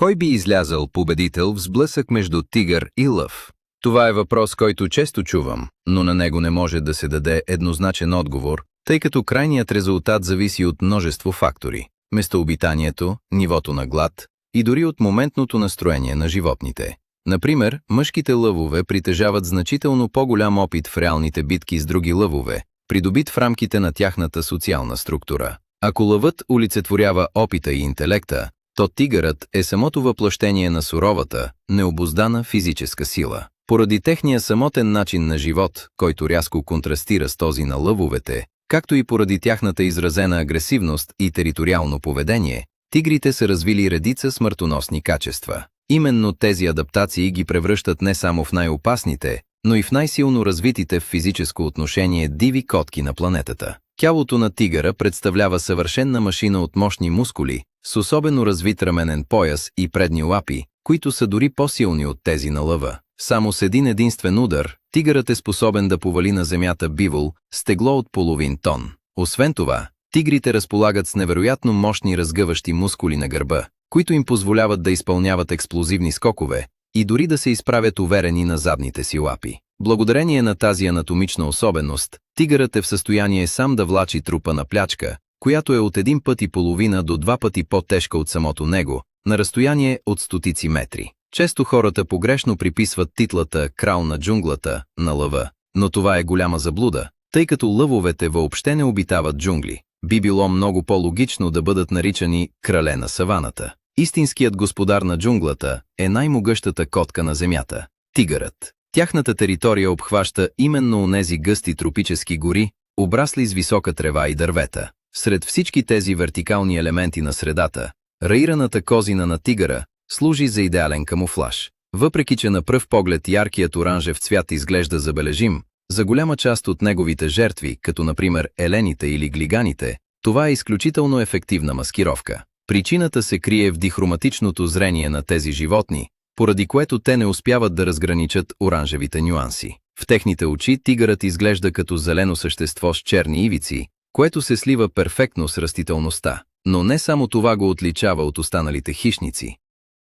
Кой би излязъл победител в сблъсък между тигър и лъв? Това е въпрос, който често чувам, но на него не може да се даде еднозначен отговор, тъй като крайният резултат зависи от множество фактори – местообитанието, нивото на глад и дори от моментното настроение на животните. Например, мъжките лъвове притежават значително по-голям опит в реалните битки с други лъвове, придобит в рамките на тяхната социална структура. Ако лъвът олицетворява опита и интелекта, то тигърът е самото въплъщение на суровата, необуздана физическа сила. Поради техния самотен начин на живот, който рязко контрастира с този на лъвовете, както и поради тяхната изразена агресивност и териториално поведение, тигрите са развили редица смъртоносни качества. Именно тези адаптации ги превръщат не само в най-опасните, но и в най-силно развитите в физическо отношение диви котки на планетата. Тялото на тигъра представлява съвършенна машина от мощни мускули, с особено развит раменен пояс и предни лапи, които са дори по-силни от тези на лъва. Само с един единствен удар, тигърът е способен да повали на земята бивол с тегло от половин тон. Освен това, тигрите разполагат с невероятно мощни разгъващи мускули на гърба, които им позволяват да изпълняват експлозивни скокове и дори да се изправят уверени на задните си лапи. Благодарение на тази анатомична особеност, тигърът е в състояние сам да влачи трупа на плячка, която е от 1,5 пъти до 2 пъти по-тежка от самото него, на разстояние от стотици метри. Често хората погрешно приписват титлата «крал на джунглата» на лъва, но това е голяма заблуда, тъй като лъвовете въобще не обитават джунгли. Би било много по-логично да бъдат наричани «крале на саваната». Истинският господар на джунглата е най-могъщата котка на земята – тигърът. Тяхната територия обхваща именно онези гъсти тропически гори, обрасли с висока трева и дървета. Сред всички тези вертикални елементи на средата, раираната козина на тигъра служи за идеален камуфлаж. Въпреки че на пръв поглед яркият оранжев цвят изглежда забележим, за голяма част от неговите жертви, като например елените или глиганите, това е изключително ефективна маскировка. Причината се крие в дихроматичното зрение на тези животни, поради което те не успяват да разграничат оранжевите нюанси. В техните очи тигърът изглежда като зелено същество с черни ивици, което се слива перфектно с растителността. Но не само това го отличава от останалите хищници.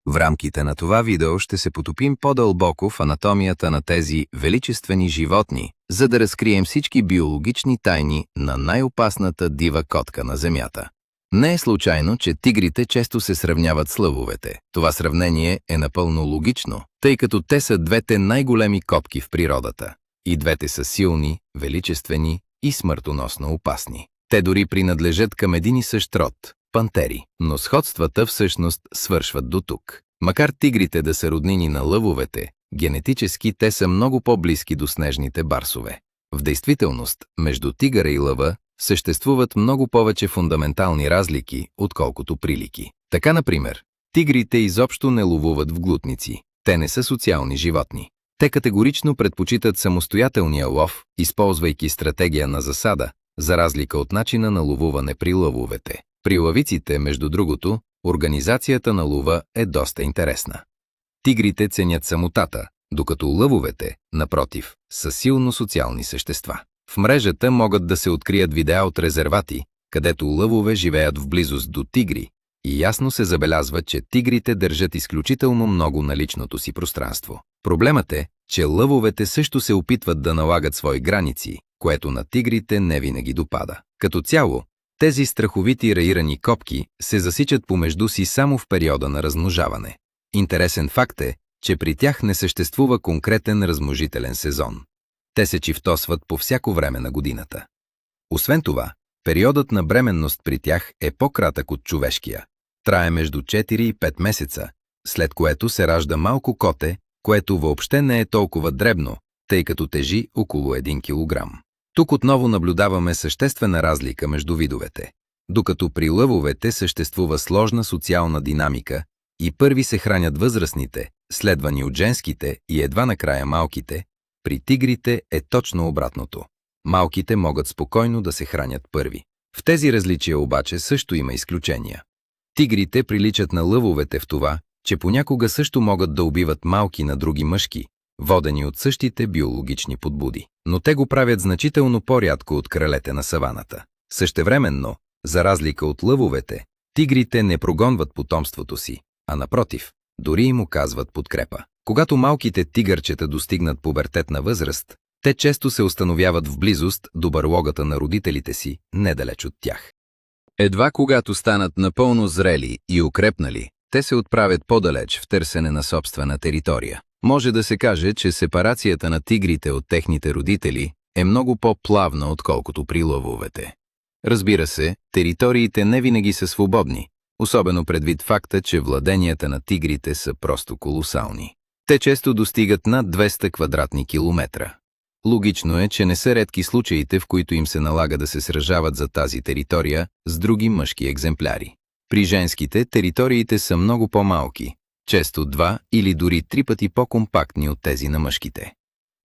В рамките на това видео ще се потопим по-дълбоко в анатомията на тези величествени животни, за да разкрием всички биологични тайни на най-опасната дива котка на Земята. Не е случайно, че тигрите често се сравняват с лъвовете. Това сравнение е напълно логично, тъй като те са двете най-големи котки в природата. И двете са силни, величествени и смъртоносно опасни. Те дори принадлежат към един и същ род – пантери, но сходствата всъщност свършват до тук. Макар тигрите да са роднини на лъвовете, генетически те са много по-близки до снежните барсове. В действителност, между тигъра и лъва съществуват много повече фундаментални разлики, отколкото прилики. Така, например, тигрите изобщо не ловуват в глутници. Те не са социални животни. Те категорично предпочитат самостоятелния лов, използвайки стратегия на засада, за разлика от начина на ловуване при лъвовете. При лъвиците, между другото, организацията на лова е доста интересна. Тигрите ценят самотата, докато лъвовете, напротив, са силно социални същества. В мрежата могат да се открият видеа от резервати, където лъвове живеят в близост до тигри, и ясно се забелязва, че тигрите държат изключително много на личното си пространство. Проблемът е, че лъвовете също се опитват да налагат свои граници, което на тигрите не винаги допада. Като цяло, тези страховити раирани копки се засичат помежду си само в периода на размножаване. Интересен факт е, че при тях не съществува конкретен размножителен сезон. Те се чифтосват по всяко време на годината. Освен това, периодът на бременност при тях е по-кратък от човешкия. Трае между 4 и 5 месеца, след което се ражда малко коте, което въобще не е толкова дребно, тъй като тежи около 1 килограм. Тук отново наблюдаваме съществена разлика между видовете. Докато при лъвовете съществува сложна социална динамика и първи се хранят възрастните, следвани от женските и едва накрая малките, при тигрите е точно обратното. Малките могат спокойно да се хранят първи. В тези различия обаче също има изключения. Тигрите приличат на лъвовете в това, че понякога също могат да убиват малки на други мъжки, водени от същите биологични подбуди. Но те го правят значително по-рядко от кралете на саваната. Същевременно, за разлика от лъвовете, тигрите не прогонват потомството си. а напротив, дори им оказват подкрепа. Когато малките тигърчета достигнат пубертетна възраст, те често се установяват в близост до барлогата на родителите си, недалеч от тях. Едва когато станат напълно зрели и укрепнали, те се отправят по-далеч в търсене на собствена територия. Може да се каже, че сепарацията на тигрите от техните родители е много по-плавна, отколкото при лъвовете. Разбира се, териториите не винаги са свободни, особено предвид факта, че владенията на тигрите са просто колосални. Те често достигат над 200 квадратни километра. Логично е, че не са редки случаите, в които им се налага да се сражават за тази територия с други мъжки екземпляри. При женските териториите са много по-малки, често 2 или дори 3 пъти по-компактни от тези на мъжките.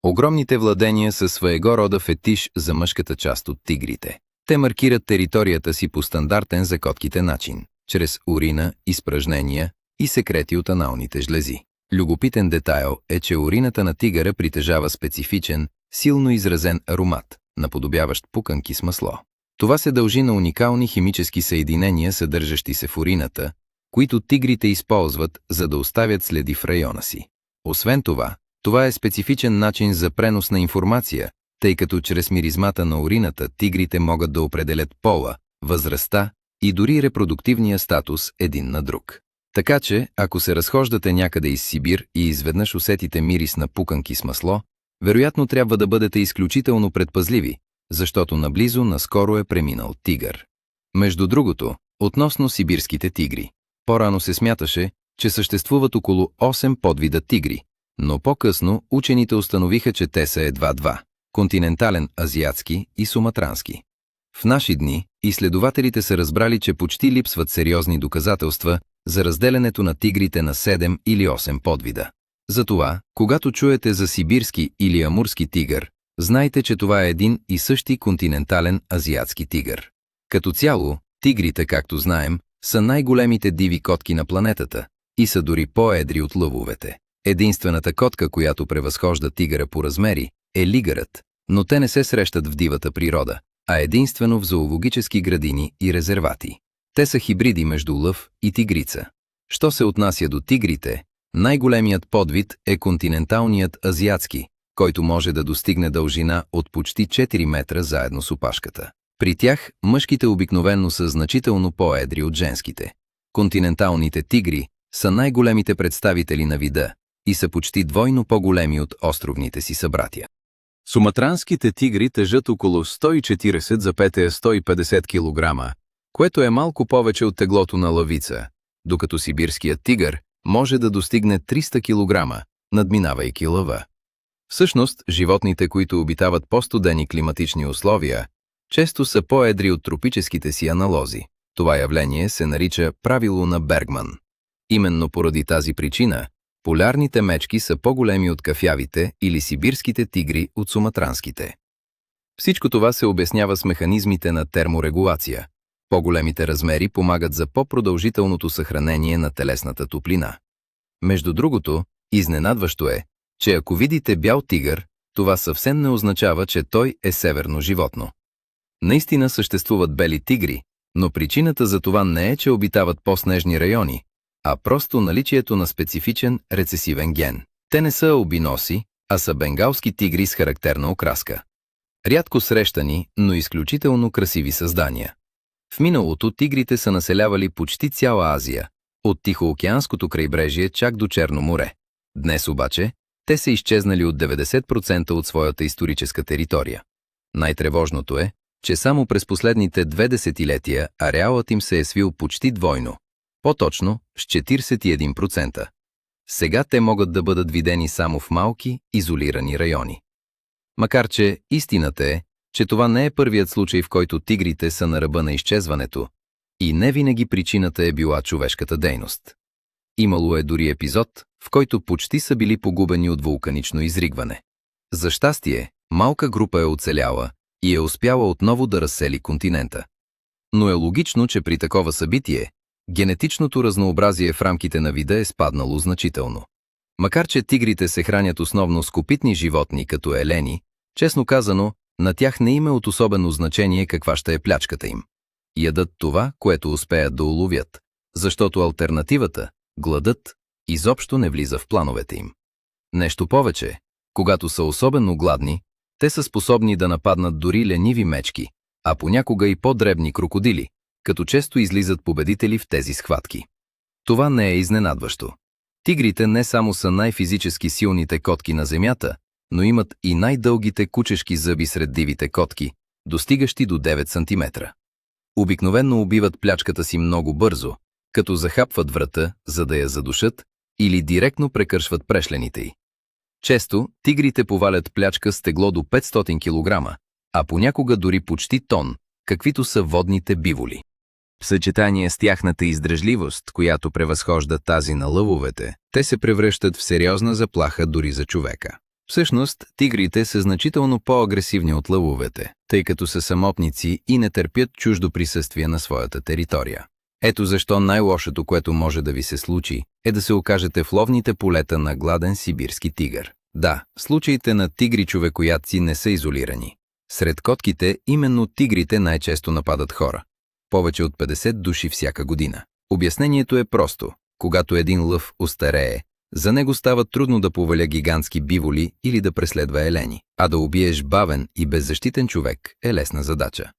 Огромните владения са своего рода фетиш за мъжката част от тигрите. Те маркират територията си по стандартен за котките начин, чрез урина, изпражнения и секрети от аналните жлези. Любопитен детайл е, че урината на тигъра притежава специфичен, силно изразен аромат, наподобяващ пуканки с масло. Това се дължи на уникални химически съединения, съдържащи се в урината, които тигрите използват, за да оставят следи в района си. Освен това, това е специфичен начин за пренос на информация, тъй като чрез миризмата на урината тигрите могат да определят пола, възрастта и дори репродуктивния статус един на друг. Така че, ако се разхождате някъде из Сибир и изведнъж усетите мирис на пуканки с масло, вероятно трябва да бъдете изключително предпазливи, защото наблизо наскоро е преминал тигър. Между другото, относно сибирските тигри. По-рано се смяташе, че съществуват около 8 подвида тигри, но по-късно учените установиха, че те са едва 2 – континентален азиатски и суматрански. В наши дни изследователите са разбрали, че почти липсват сериозни доказателства за разделянето на тигрите на 7 или 8 подвида. Затова, когато чуете за сибирски или амурски тигър, знайте, че това е един и същи континентален азиатски тигър. Като цяло, тигрите, както знаем, са най-големите диви котки на планетата и са дори по-едри от лъвовете. Единствената котка, която превъзхожда тигъра по размери, е лигърът, но те не се срещат в дивата природа, а единствено в зоологически градини и резервати. Те са хибриди между лъв и тигрица. Що се отнася до тигрите, най-големият подвид е континенталният азиатски, който може да достигне дължина от почти 4 метра заедно с опашката. При тях мъжките обикновено са значително по-едри от женските. Континенталните тигри са най-големите представители на вида и са почти двойно по-големи от островните си събратя. Суматранските тигри тежат около 140 за 150 кг, което е малко повече от теглото на лъвица, докато сибирският тигър може да достигне 300 кг, надминавайки лъва. Всъщност, животните, които обитават по-студени климатични условия, често са по-едри от тропическите си аналози. Това явление се нарича правило на Бергман. Именно поради тази причина, полярните мечки са по-големи от кафявите или сибирските тигри от суматранските. Всичко това се обяснява с механизмите на терморегулация. По-големите размери помагат за по-продължителното съхранение на телесната топлина. Между другото, изненадващо е, че ако видите бял тигър, това съвсем не означава, че той е северно животно. Наистина съществуват бели тигри, но причината за това не е, че обитават по-снежни райони, а просто наличието на специфичен рецесивен ген. Те не са албиноси, а са бенгалски тигри с характерна окраска. Рядко срещани, но изключително красиви създания. В миналото тигрите са населявали почти цяла Азия, от Тихоокеанското крайбрежие чак до Черно море. Днес обаче, те са изчезнали от 90% от своята историческа територия. Най-тревожното е, че само през последните 2 десетилетия ареалът им се е свил почти двойно, по-точно с 41%. Сега те могат да бъдат видени само в малки, изолирани райони. Макар че истината е, че това не е първият случай, в който тигрите са на ръба на изчезването, и не винаги причината е била човешката дейност. Имало е дори епизод, в който почти са били погубени от вулканично изригване. За щастие, малка група е оцеляла и е успяла отново да разсели континента. Но е логично, че при такова събитие, генетичното разнообразие в рамките на вида е спаднало значително. Макар че тигрите се хранят основно с копитни животни като елени, честно казано, на тях не им е от особено значение каква ще е плячката им. Ядат това, което успеят да уловят, защото алтернативата Гладът изобщо не влиза в плановете им. Нещо повече, когато са особено гладни, те са способни да нападнат дори лениви мечки, а понякога и по-дребни крокодили, като често излизат победители в тези схватки. Това не е изненадващо. Тигрите не само са най-физически силните котки на земята, но имат и най-дългите кучешки зъби сред дивите котки, достигащи до 9 см. Обикновенно убиват плячката си много бързо, като захапват врата, за да я задушат, или директно прекършват прешлените й. Често тигрите повалят плячка с тегло до 500 кг, а понякога дори почти тон, каквито са водните биволи. В съчетание с тяхната издръжливост, която превъзхожда тази на лъвовете, те се превръщат в сериозна заплаха дори за човека. Всъщност, тигрите са значително по-агресивни от лъвовете, тъй като са самотници и не търпят чуждо присъствие на своята територия. Ето защо най-лошото, което може да ви се случи, е да се окажете в ловните полета на гладен сибирски тигър. Да, случаите на тигри-човекоядци не са изолирани. Сред котките именно тигрите най-често нападат хора. Повече от 50 души всяка година. Обяснението е просто. Когато един лъв остарее, за него става трудно да поваля гигантски биволи или да преследва елени, а да убиеш бавен и беззащитен човек е лесна задача.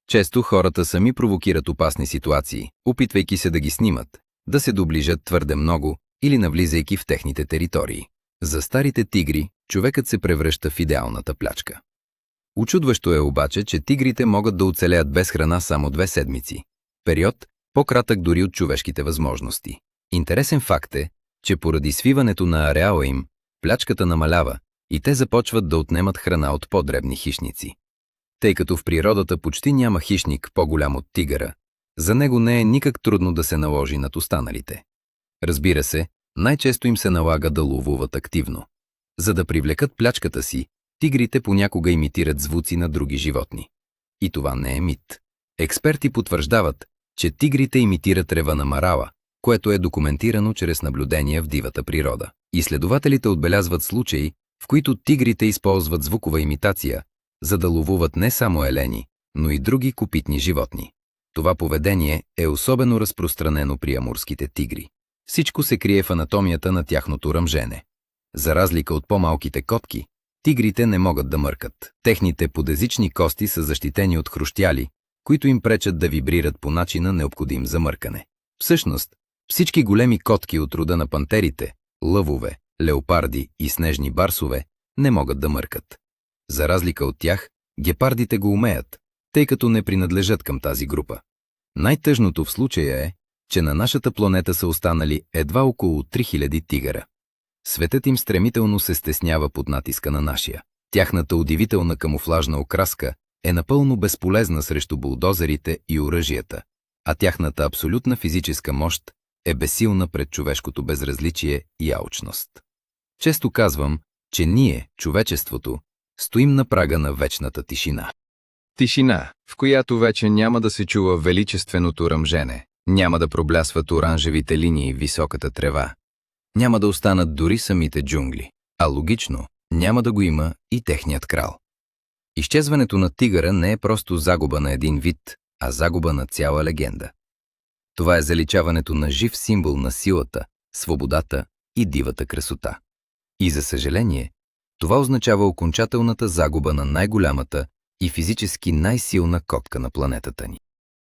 Често хората сами провокират опасни ситуации, опитвайки се да ги снимат, да се доближат твърде много или навлизайки в техните територии. За старите тигри, човекът се превръща в идеалната плячка. Учудващо е обаче, че тигрите могат да оцелеят без храна само 2 седмици. Период, по-кратък дори от човешките възможности. Интересен факт е, че поради свиването на ареала им, плячката намалява и те започват да отнемат храна от по-дребни хищници. Тъй като в природата почти няма хищник по-голям от тигъра, за него не е никак трудно да се наложи над останалите. Разбира се, най-често им се налага да ловуват активно. За да привлекат плячката си, тигрите понякога имитират звуци на други животни. И това не е мит. Експерти потвърждават, че тигрите имитират рева на марала, което е документирано чрез наблюдения в дивата природа. Изследователите отбелязват случаи, в които тигрите използват звукова имитация, за да ловуват не само елени, но и други копитни животни. Това поведение е особено разпространено при амурските тигри. Всичко се крие в анатомията на тяхното ръмжене. За разлика от по-малките котки, тигрите не могат да мъркат. Техните подезични кости са защитени от хрущяли, които им пречат да вибрират по начина необходим за мъркане. Всъщност, всички големи котки от рода на пантерите, лъвове, леопарди и снежни барсове не могат да мъркат. За разлика от тях, гепардите го умеят, тъй като не принадлежат към тази група. Най-тъжното в случая е, че на нашата планета са останали едва около 3000 тигъра. Светът им стремително се стеснява под натиска на нашия. Тяхната удивителна камуфлажна окраска е напълно безполезна срещу булдозерите и оръжията, а тяхната абсолютна физическа мощ е безсилна пред човешкото безразличие и алчност. Често казвам, че ние, човечеството, стоим на прага на вечната тишина. Тишина, в която вече няма да се чува величественото ръмжене, няма да проблясват оранжевите линии в високата трева, няма да останат дори самите джунгли, а логично, няма да го има и техният крал. Изчезването на тигъра не е просто загуба на един вид, а загуба на цяла легенда. Това е заличаването на жив символ на силата, свободата и дивата красота. И за съжаление, това означава окончателната загуба на най-голямата и физически най-силна котка на планетата ни.